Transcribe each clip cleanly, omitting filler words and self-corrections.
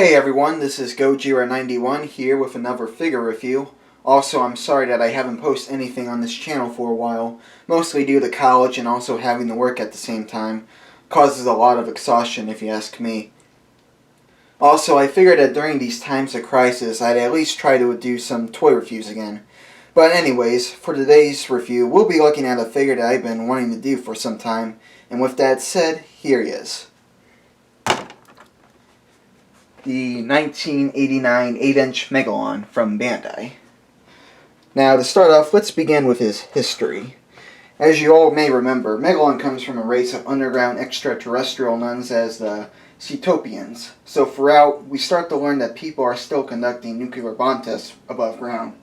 Hey everyone, this is Gojira91 here with another figure review. Also, I'm sorry that I haven't posted anything on this channel for a while, mostly due to college and also having to work at the same time. Causes a lot of exhaustion if you ask me. Also, I figured that during these times of crisis, I'd at least try to do some toy reviews again. But anyways, for today's review, we'll be looking at a figure that I've been wanting to do for some time. And with that said, here he is. The 1989 8-inch Megalon from Bandai. Now, to start off, let's begin with his history. As you all may remember, Megalon comes from a race of underground extraterrestrial known as the Cetopians. So throughout, we start to learn that people are still conducting nuclear bomb tests above ground.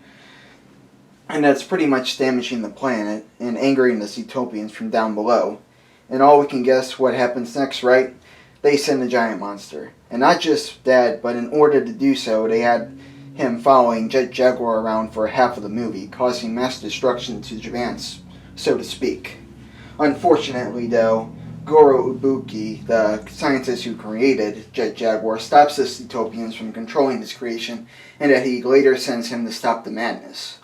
And that's pretty much damaging the planet and angering the Cetopians from down below. And all we can guess what happens next, right? They send a giant monster. And not just that, but in order to do so, they had him following Jet Jaguar around for half of the movie, causing mass destruction to Japan, so to speak. Unfortunately, though, Goro Ibuki, the scientist who created Jet Jaguar, stops the Cetopians from controlling his creation, and that he later sends him to stop the madness.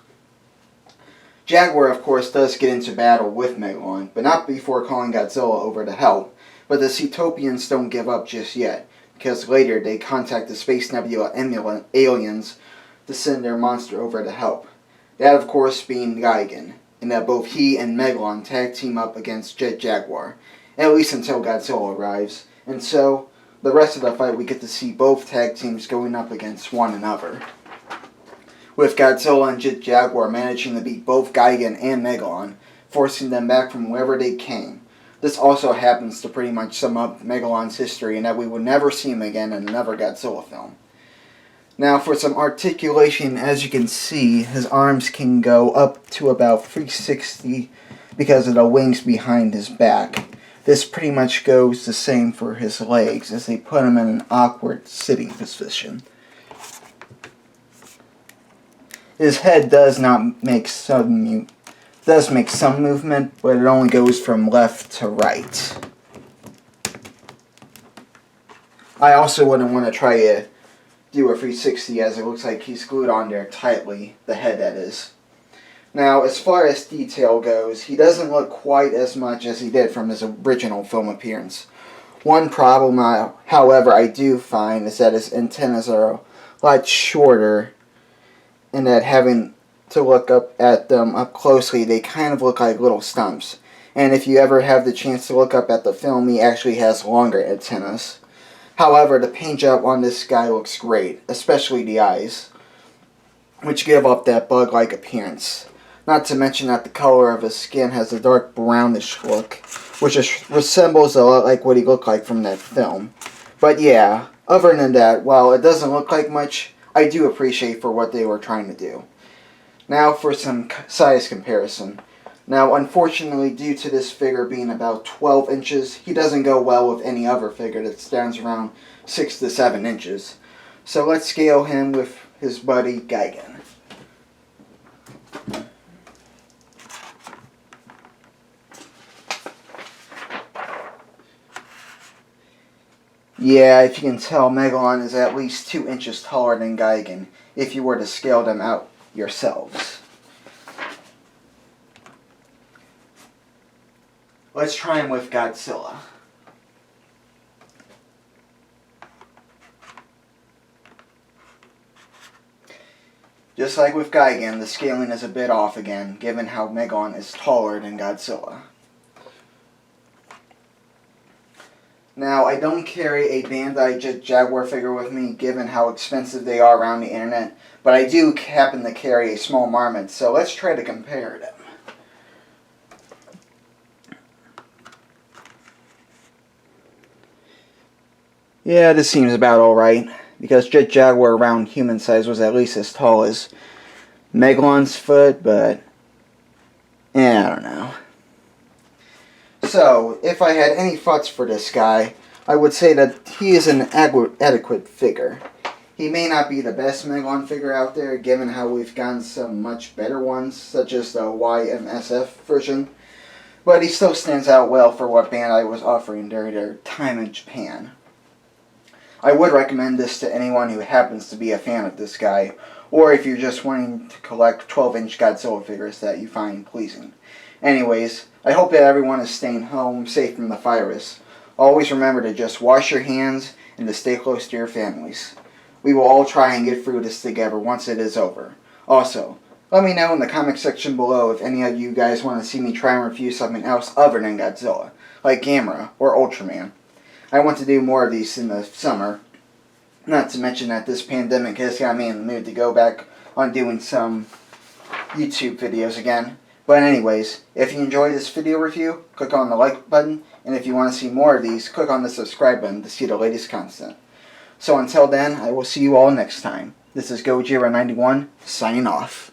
Jaguar, of course, does get into battle with Megalon, but not before calling Godzilla over to help. But the Cetopians don't give up just yet, because later they contact the Space Nebula aliens to send their monster over to help. That, of course, being Gigan, and that both he and Megalon tag team up against Jet Jaguar, at least until Godzilla arrives. And so, the rest of the fight we get to see both tag teams going up against one another, with Godzilla and Jet Jaguar managing to beat both Gigan and Megalon, forcing them back from wherever they came. This also happens to pretty much sum up Megalon's history, and that we would never see him again in another Godzilla film. Now, for some articulation, as you can see, his arms can go up to about 360 because of the wings behind his back. This pretty much goes the same for his legs, as they put him in an awkward sitting position. His head does make some movement, but it only goes from left to right. I also wouldn't want to try to do a 360 as it looks like he's glued on there tightly, the head that is. Now, as far as detail goes, he doesn't look quite as much as he did from his original film appearance. One problem, however, I do find is that his antennas are a lot shorter, and that having to look up at them up closely, they kind of look like little stumps. And if you ever have the chance to look up at the film, he actually has longer antennas. However, the paint job on this guy looks great, especially the eyes, which give up that bug-like appearance. Not to mention that the color of his skin has a dark brownish look, which resembles a lot like what he looked like from that film. But yeah, other than that, while it doesn't look like much, I do appreciate for what they were trying to do. Now for some size comparison. Now, unfortunately, due to this figure being about 12 inches, he doesn't go well with any other figure that stands around 6 to 7 inches. So let's scale him with his buddy Gigan. Yeah, if you can tell, Megalon is at least 2 inches taller than Gigan, if you were to scale them out yourselves. Let's try him with Godzilla. Just like with Gigan, the scaling is a bit off again, given how Megalon is taller than Godzilla. Now, I don't carry a Bandai Jet Jaguar figure with me, given how expensive they are around the internet, but I do happen to carry a small Marmot, so let's try to compare them. Yeah, this seems about alright, because Jet Jaguar around human size was at least as tall as Megalon's foot, but I don't know. So, if I had any thoughts for this guy, I would say that he is an adequate figure. He may not be the best Megalon figure out there, given how we've gotten some much better ones, such as the YMSF version, but he still stands out well for what Bandai was offering during their time in Japan. I would recommend this to anyone who happens to be a fan of this guy, or if you're just wanting to collect 12-inch Godzilla figures that you find pleasing. Anyways, I hope that everyone is staying home safe from the virus. Always remember to just wash your hands and to stay close to your families. We will all try and get through this together once it is over. Also, let me know in the comment section below if any of you guys want to see me try and review something else other than Godzilla, like Gamera or Ultraman. I want to do more of these in the summer. Not to mention that this pandemic has got me in the mood to go back on doing some YouTube videos again. But anyways, if you enjoyed this video review, click on the like button, and if you want to see more of these, click on the subscribe button to see the latest content. So until then, I will see you all next time. This is Gojira91, signing off.